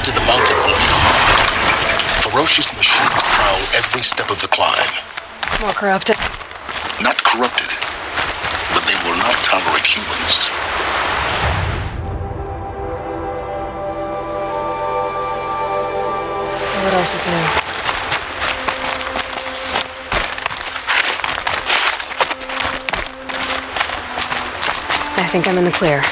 descent to the mountain will be hard. Ferocious machines prowl every step of the climb. More corrupted. Not corrupted, but they will not tolerate humans. So what else is new? I think I'm in the clear.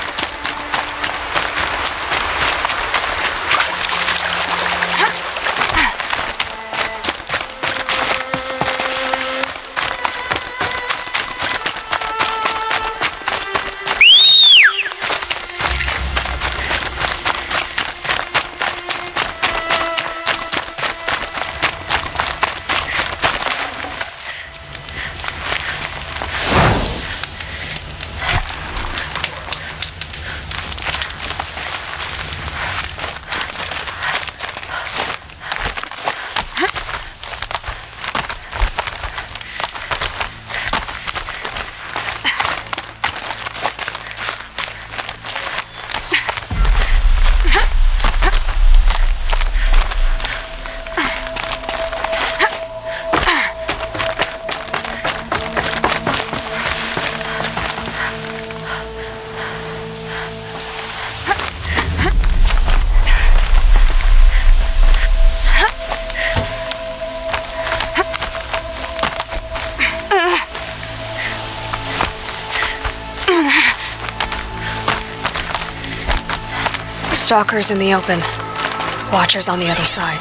Stalkers in the open. Watchers on the other side.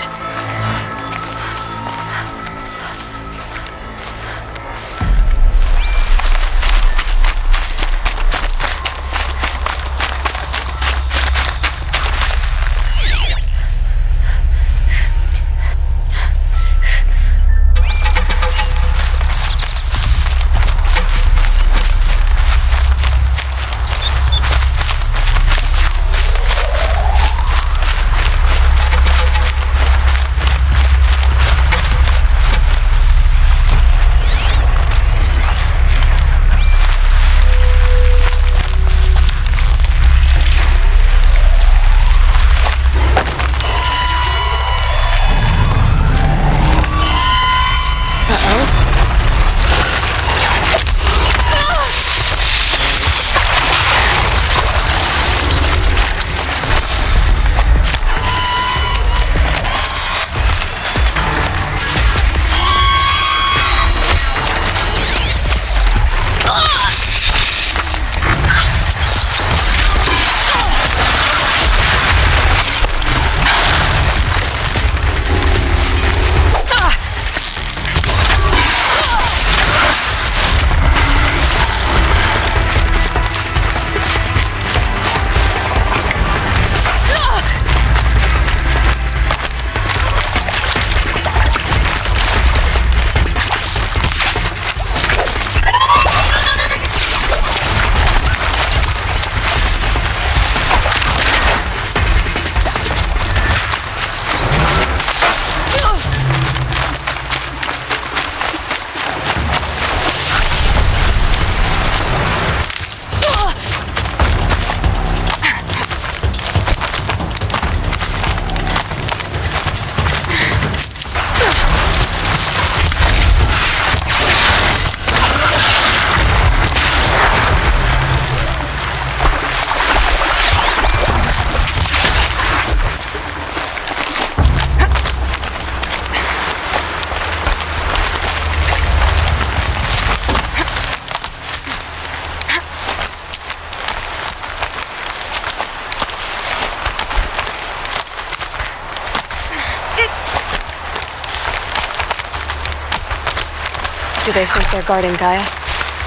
Do they think they're guarding Gaia?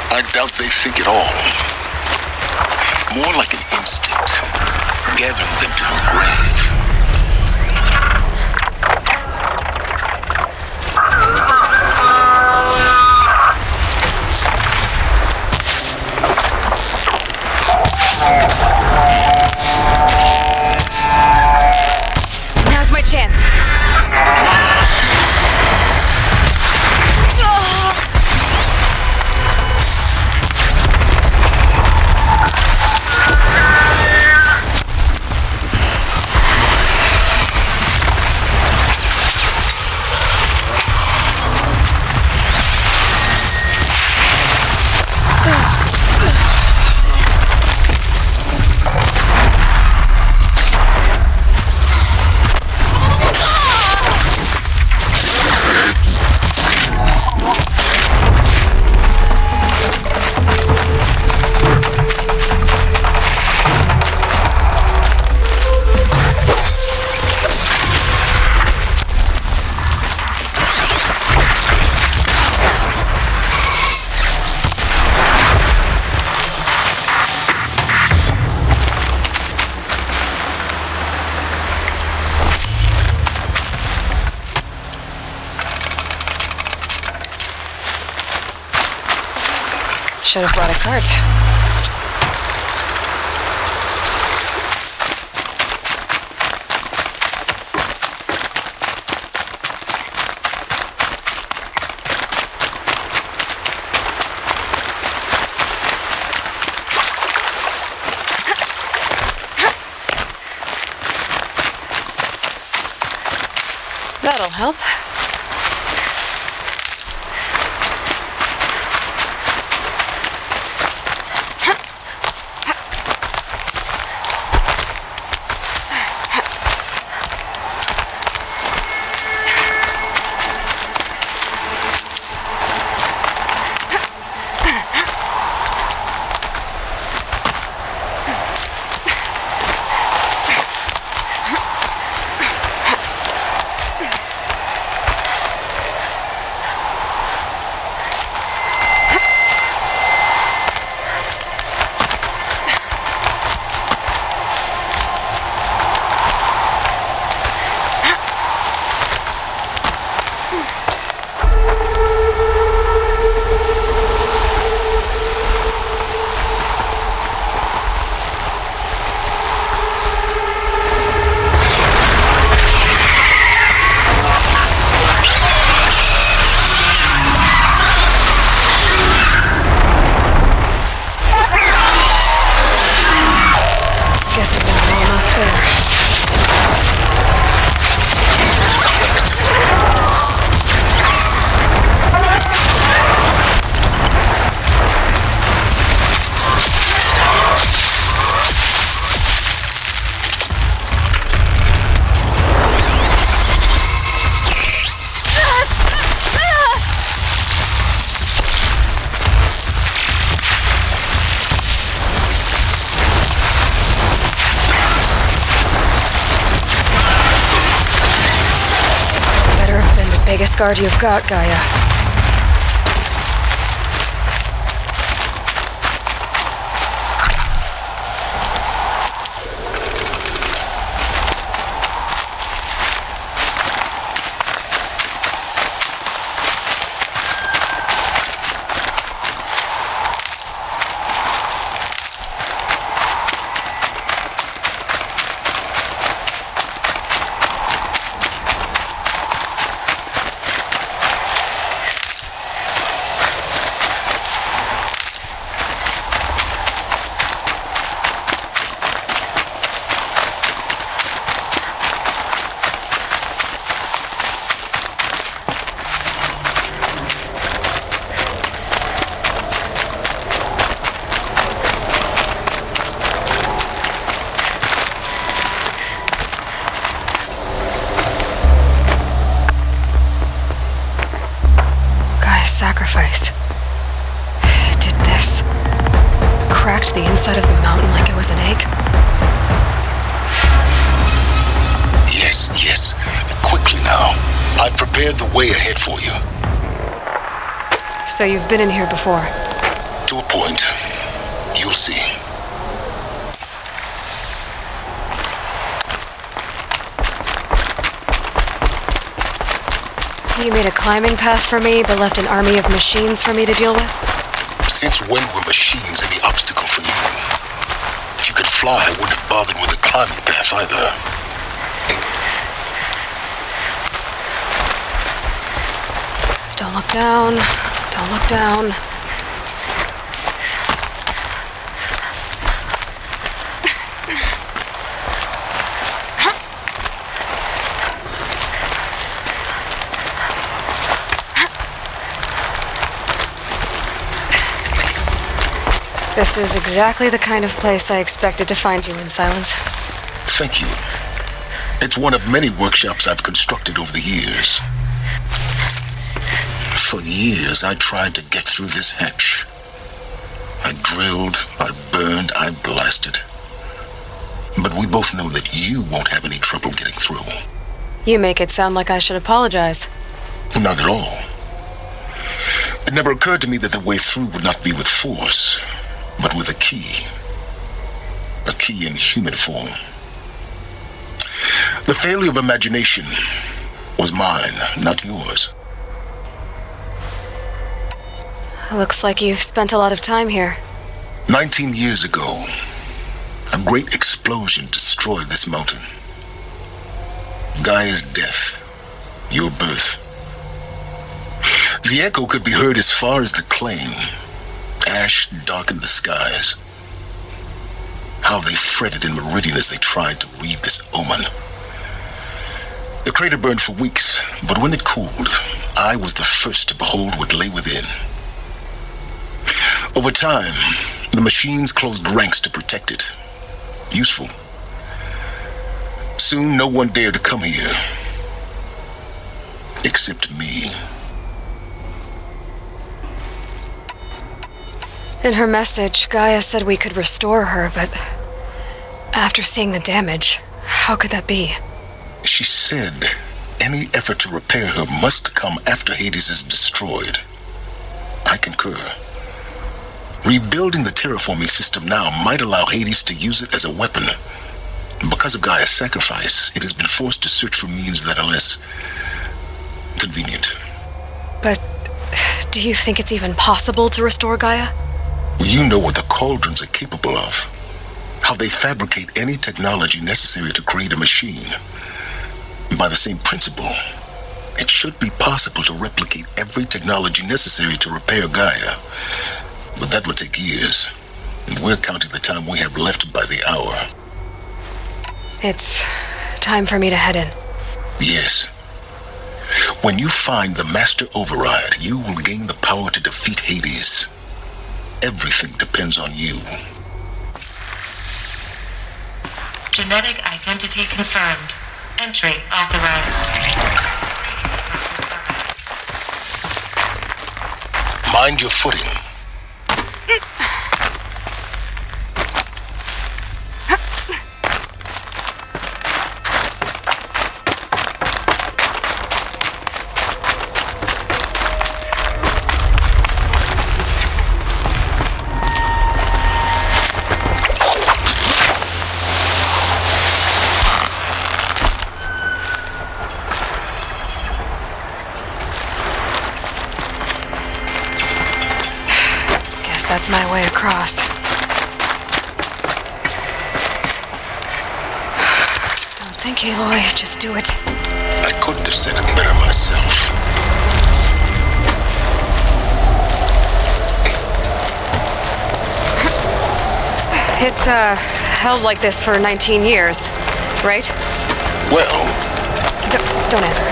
I doubt they think at all. More like an instinct, gathering them to her grave. Now's my chance. should have brought a cart. That'll help. Biggest guard you've got, Gaia. Sacrifice. Did this. Cracked the inside of the mountain like it was an egg. Yes. Quickly now. I've prepared the way ahead for you. So you've been in here before? To a point. You'll see. You made a climbing path for me, but left an army of machines for me to deal with? Since when were machines any obstacle for you? If you could fly, I wouldn't have bothered with a climbing path either. Don't look down. Don't look down. This is exactly the kind of place I expected to find you in, Silence. Thank you. It's one of many workshops I've constructed over the years. For years, I tried to get through this hatch. I drilled, I burned, I blasted. But we both know that you won't have any trouble getting through. You make it sound like I should apologize. Not at all. It never occurred to me that the way through would not be with force, but with a key. A key in human form. The failure of imagination was mine, not yours. Looks like you've spent a lot of time here. 19 years ago, a great explosion destroyed this mountain. Gaia's death, your birth. The echo could be heard as far as the claim. Ash darkened the skies. How they fretted in Meridian as they tried to read this omen. The crater burned for weeks, but when it cooled, I was the first to behold what lay within. Over time, the machines closed ranks to protect it. Useful. Soon, no one dared to come here. Except me. In her message, Gaia said we could restore her, but after seeing the damage, how could that be? She said any effort to repair her must come after Hades is destroyed. I concur. Rebuilding the terraforming system now might allow Hades to use it as a weapon. Because of Gaia's sacrifice, it has been forced to search for means that are less convenient. But do you think it's even possible to restore Gaia? You know what the cauldrons are capable of. How they fabricate any technology necessary to create a machine. By the same principle, it should be possible to replicate every technology necessary to repair Gaia. But that would take years, and we're counting the time we have left by the hour. It's time for me to head in. Yes. When you find the Master Override, you will gain the power to defeat Hades. Everything depends on you. Genetic identity confirmed. Entry authorized. Mind your footing. That's my way across. Don't think, Aloy. Just do it. I couldn't have said it better myself. It's, held like this for 19 years, right? Well... Don't answer.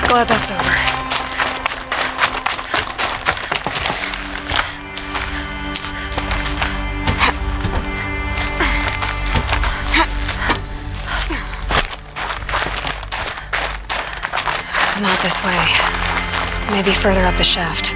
Glad that's over. Not this way. Maybe further up the shaft.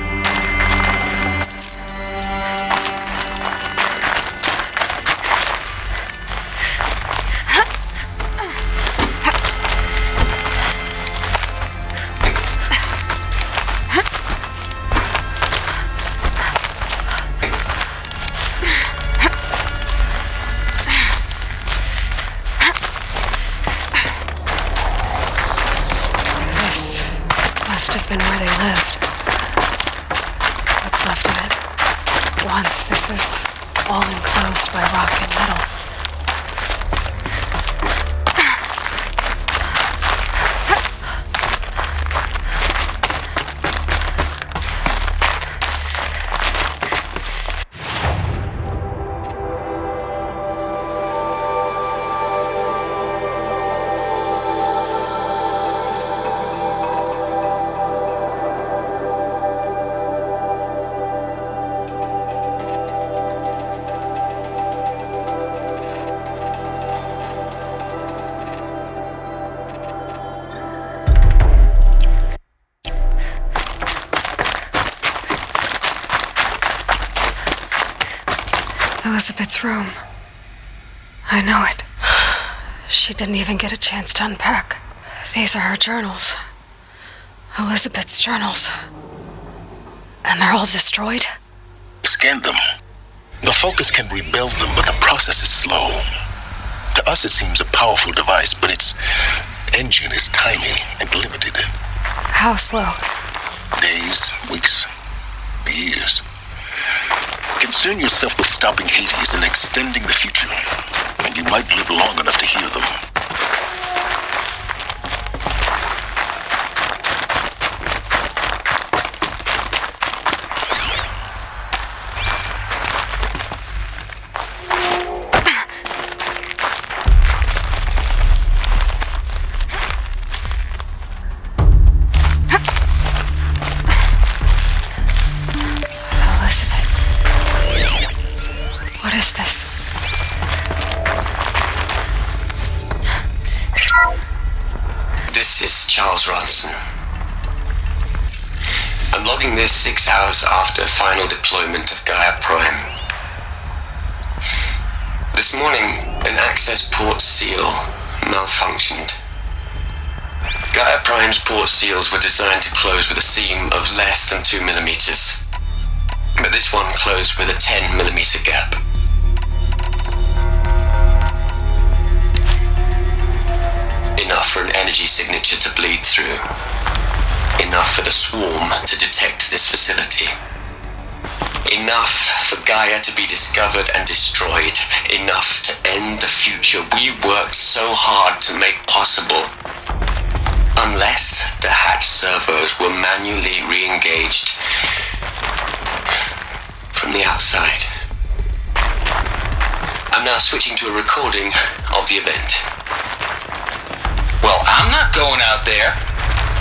Must have been where they lived. What's left of it. Once this was all enclosed by rock and metal. Elizabeth's room. I know it. She didn't even get a chance to unpack. These are her journals. Elizabeth's journals. And they're all destroyed? Scan them. The Focus can rebuild them, but the process is slow. To us, it seems a powerful device, but its engine is tiny and limited. How slow? Days, weeks, years. Concern yourself with stopping Hades and extending the future, and you might live long enough to hear them. What is this? This is Charles Ronson. I'm logging this 6 hours after final deployment of Gaia Prime. This morning, an access port seal malfunctioned. Gaia Prime's port seals were designed to close with a seam of less than 2 millimeters, but this one closed with a 10 millimeter gap. Enough for an energy signature to bleed through. Enough for the swarm to detect this facility. Enough for Gaia to be discovered and destroyed. Enough to end the future we worked so hard to make possible. Unless the hatch servos were manually re-engaged from the outside. I'm now switching to a recording of the event. Well, I'm not going out there.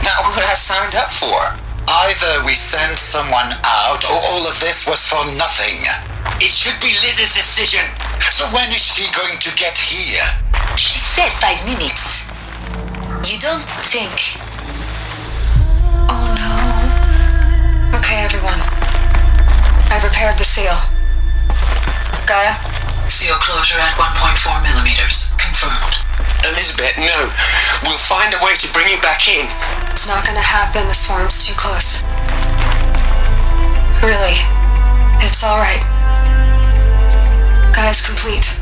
Not what I signed up for. Either we send someone out, or all of this was for nothing. It should be Liz's decision. So when is she going to get here? She said 5 minutes. You don't think... Oh no. Okay, everyone. I've repaired the seal. Gaia? Seal closure at 1.4 millimeters. Confirmed. Elizabeth, no. We'll find a way to bring you back in. It's not gonna happen. The swarm's too close. Really. It's alright. Gaia's complete.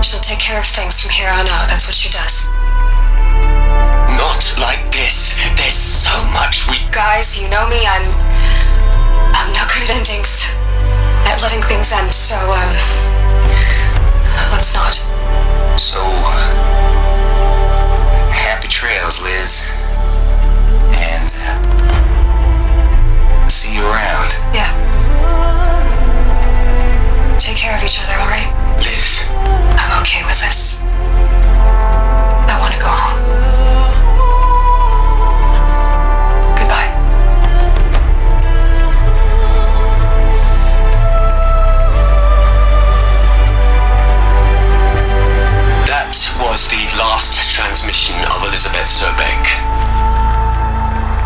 She'll take care of things from here on out. That's what she does. Not like this. There's so much we... Guys, you know me. I'm no good at endings. At letting things end, so, let's not. So, happy trails, Liz. And see you around. Yeah. Take care of each other, alright? Liz. I'm okay with this. I want to go home. Goodbye. That was the last transmission of Elizabeth Sobek.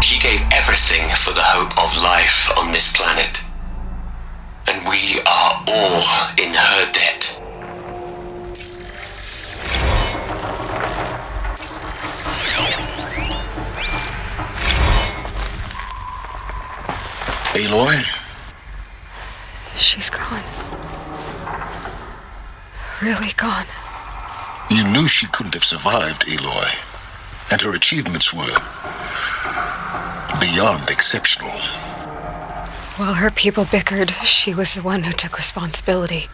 She gave everything for the hope of life on this planet. And we are all in her debt. Aloy? She's gone. Really gone. You knew she couldn't have survived, Aloy. And her achievements were beyond exceptional. While her people bickered, she was the one who took responsibility.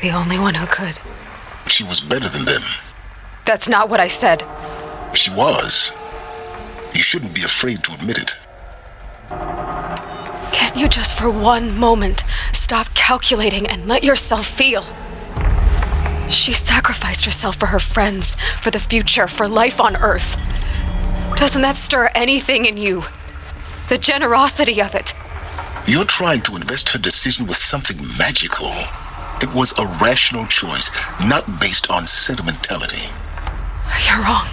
The only one who could. She was better than them. That's not what I said. She was. You shouldn't be afraid to admit it. Can't you just for one moment stop calculating and let yourself feel? She sacrificed herself for her friends, for the future, for life on Earth. Doesn't that stir anything in you? The generosity of it. You're trying to invest her decision with something magical. It was a rational choice, not based on sentimentality. You're wrong.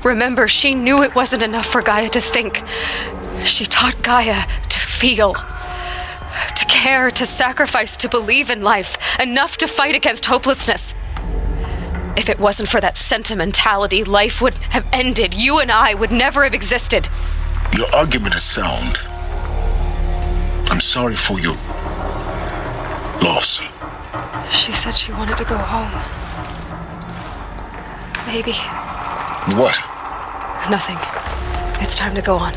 Remember, she knew it wasn't enough for Gaia to think. She taught Gaia to feel, to care, to sacrifice, to believe in life, enough to fight against hopelessness. If it wasn't for that sentimentality, life would have ended. You and I would never have existed. Your argument is sound. I'm sorry for your loss. She said she wanted to go home. Maybe. What? Nothing. It's time to go on.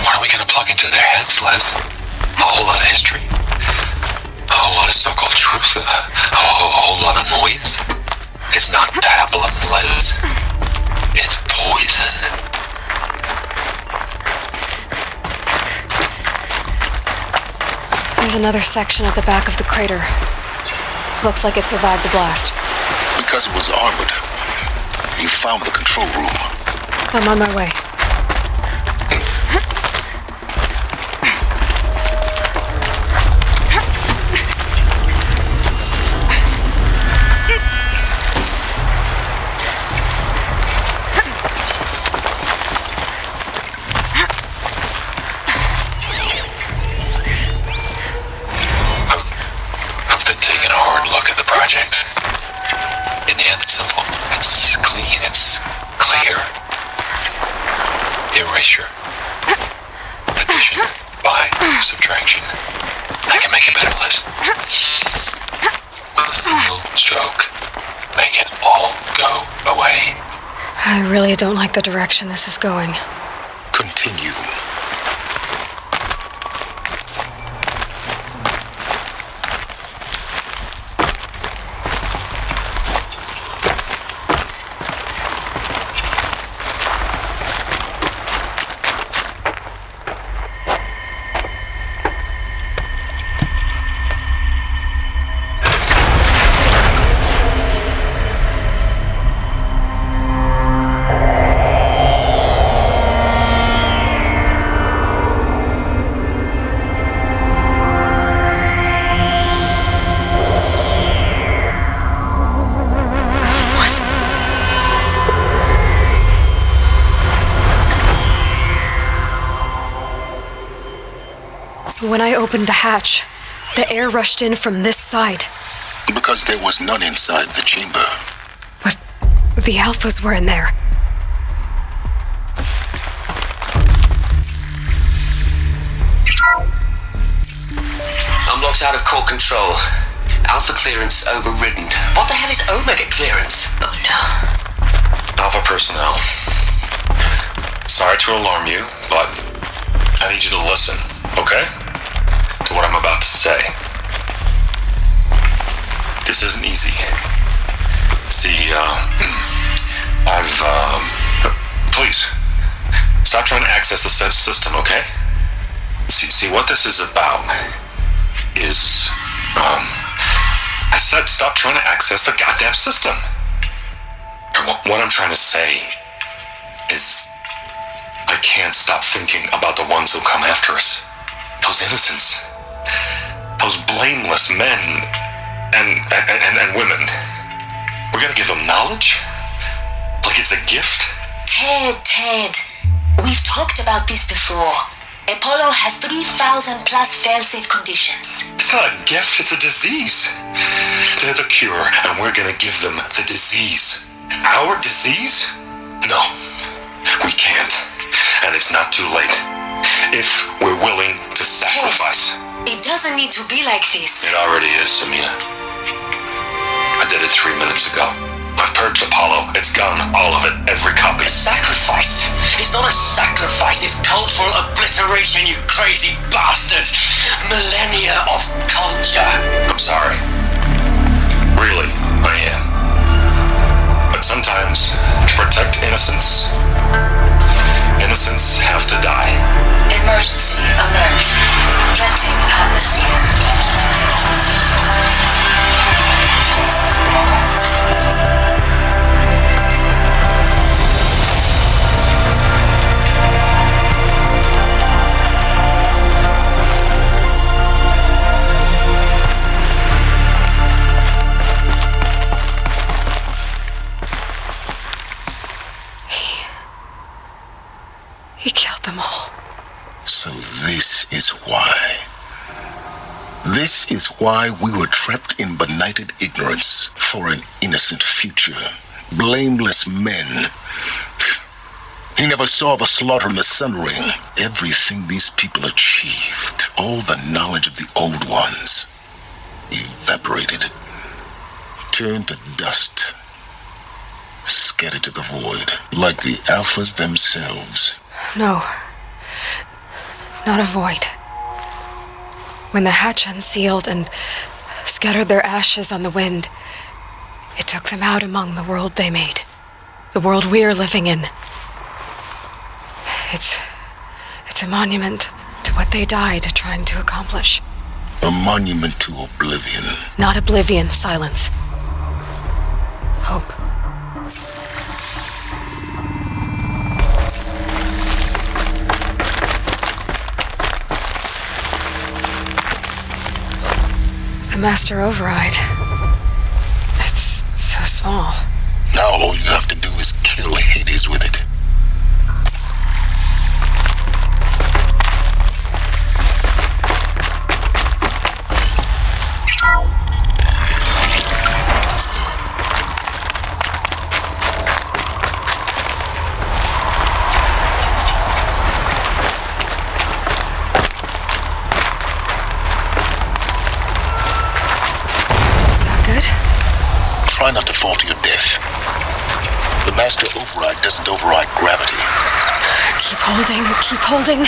What are we gonna plug into their heads, Les? A whole lot of history? A whole lot of so-called truth? A whole lot of noise? It's not pablum, Les. It's poison. There's another section at the back of the crater. Looks like it survived the blast. Because it was armored. You found the control room. I'm on my way. I've been taking a hard look at the project. In the end, it's simple. It's clean. It's clear. Erasure. Addition. By subtraction. I can make it better, Liz. With a single stroke. Make it all go away. I really don't like the direction this is going. Continue. When I opened the hatch, the air rushed in from this side. Because there was none inside the chamber. But the alphas were in there. I'm locked out of core control. Alpha clearance overridden. What the hell is Omega clearance? Oh no. Alpha personnel. Sorry to alarm you, but I need you to listen, okay? To what I'm about to say. This isn't easy. See, please, stop trying to access the system, okay? See, what this is about is, I said stop trying to access the goddamn system. And what I'm trying to say is, I can't stop thinking about the ones who come after us. Those innocents. Those blameless men and women. We're gonna give them knowledge? Like it's a gift? Ted, we've talked about this before. Apollo has 3,000 plus fail-safe conditions. It's not a gift, it's a disease. They're the cure, and we're gonna give them the disease. Our disease? No, we can't. And it's not too late. If we're willing to sacrifice. Ted, it doesn't need to be like this. It already is, Samina. I did it 3 minutes ago. I've purged Apollo. It's gone, all of it, every copy. A sacrifice? It's not a sacrifice, it's cultural obliteration, you crazy bastard! Millennia of culture! I'm sorry. Really, I am. But sometimes, to protect innocence, innocents have to die. Emergency alert. Venting atmosphere. This is why we were trapped in benighted ignorance for an innocent future. Blameless men. He never saw the slaughter in the Sun Ring. Everything these people achieved, all the knowledge of the old ones, evaporated, turned to dust, scattered to the void, like the Alphas themselves. No. Not a void. When the hatch unsealed and scattered their ashes on the wind, it took them out among the world they made. The world we're living in. It's a monument to what they died trying to accomplish. A monument to oblivion. Not oblivion, silence. Hope. The master override. It's so small. Now all you have to do is kill Hades with it. Try not to fall to your death. The master override doesn't override gravity. Keep holding, keep holding.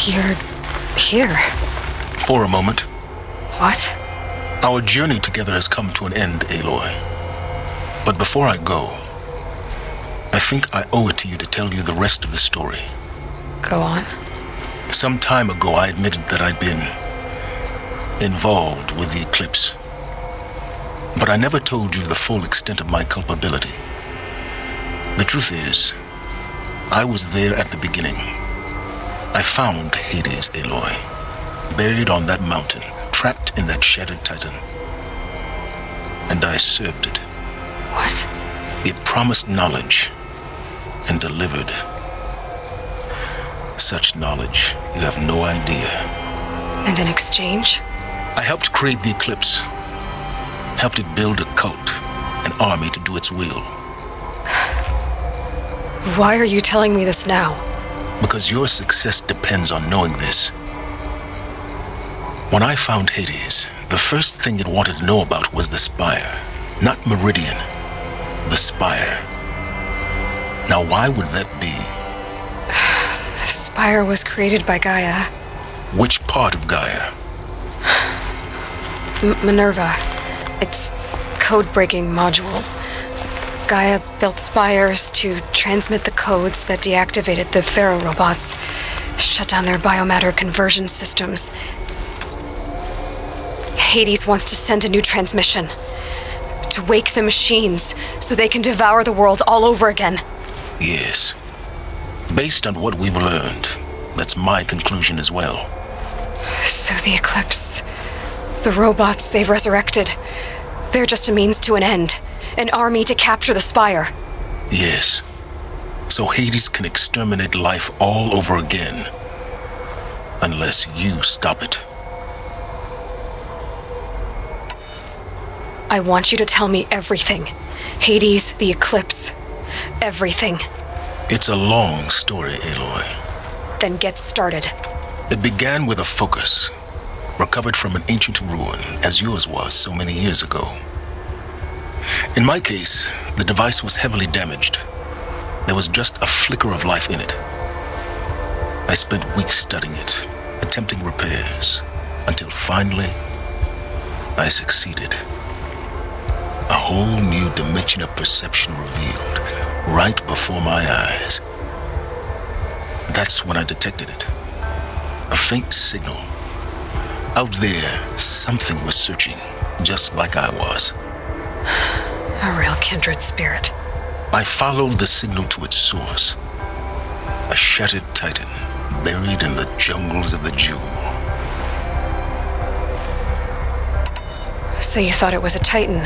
You're here. For a moment. What? Our journey together has come to an end, Aloy. But before I go, I think I owe it to you to tell you the rest of the story. Go on. Some time ago, I admitted that I'd been involved with the eclipse. But I never told you the full extent of my culpability. The truth is, I was there at the beginning. I found Hades, Aloy, buried on that mountain, trapped in that shattered titan. And I served it. What? It promised knowledge and delivered. Such knowledge, you have no idea. And in exchange? I helped create the eclipse. Helped it build a cult, an army to do its will. Why are you telling me this now? Because your success depends on knowing this. When I found Hades, the first thing it wanted to know about was the Spire. Not Meridian. The Spire. Now why would that be? The Spire was created by Gaia. Which part of Gaia? Minerva. Its code-breaking module. Gaia built spires to transmit the codes that deactivated the Pharaoh robots, shut down their biomatter conversion systems. Hades wants to send a new transmission, to wake the machines so they can devour the world all over again. Yes. Based on what we've learned, that's my conclusion as well. So the Eclipse, the robots they've resurrected, they're just a means to an end. An army to capture the Spire. Yes. So Hades can exterminate life all over again. Unless you stop it. I want you to tell me everything. Hades, the Eclipse, everything. It's a long story, Aloy. Then get started. It began with a focus, recovered from an ancient ruin, as yours was so many years ago. In my case, the device was heavily damaged. There was just a flicker of life in it. I spent weeks studying it, attempting repairs, until finally, I succeeded. A whole new dimension of perception revealed, right before my eyes. That's when I detected it. A faint signal. Out there, something was searching, just like I was. A real kindred spirit. I followed the signal to its source. A shattered titan, buried in the jungles of the Jewel. So you thought it was a titan?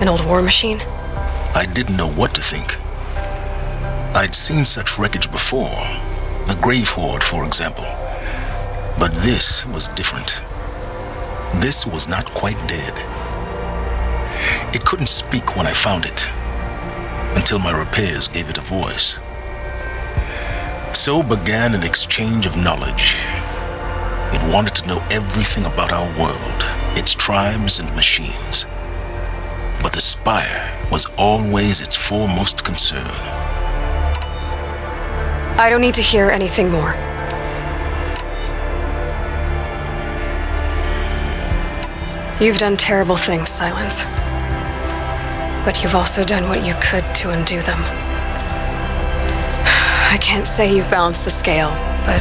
An old war machine? I didn't know what to think. I'd seen such wreckage before. The Grave Horde, for example. But this was different. This was not quite dead. It couldn't speak when I found it, until my repairs gave it a voice. So began an exchange of knowledge. It wanted to know everything about our world, its tribes and machines. But the Spire was always its foremost concern. I don't need to hear anything more. You've done terrible things, Silence. But you've also done what you could to undo them. I can't say you've balanced the scale, but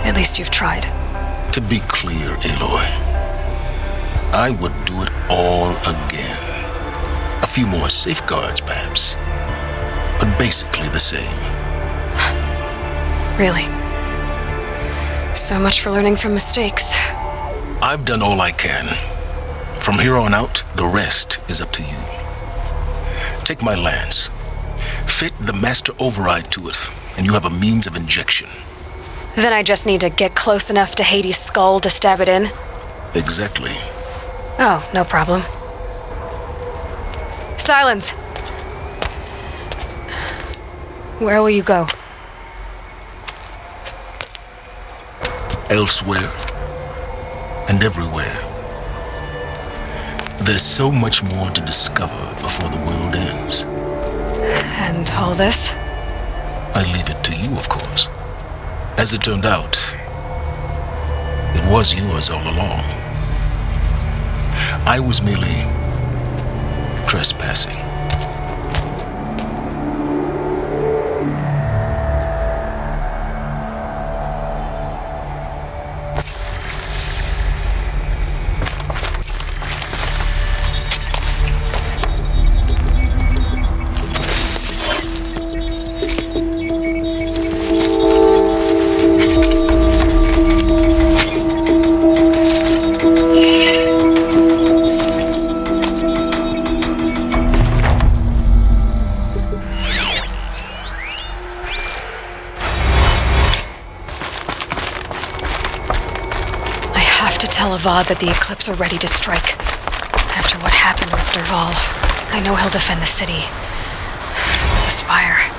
at least you've tried. To be clear, Aloy, I would do it all again. A few more safeguards, perhaps, but basically the same. Really? So much for learning from mistakes. I've done all I can. From here on out, the rest is up to you. Take my lance. Fit the master override to it, and you have a means of injection. Then I just need to get close enough to Hades' skull to stab it in? Exactly. Oh, no problem. Silence! Where will you go? Elsewhere and everywhere. There's so much more to discover before the world ends. And all this? I leave it to you, of course. As it turned out, it was yours all along. I was merely trespassing. Tell Avad that the Eclipse are ready to strike. After what happened with Derval, I know he'll defend the city. The Spire.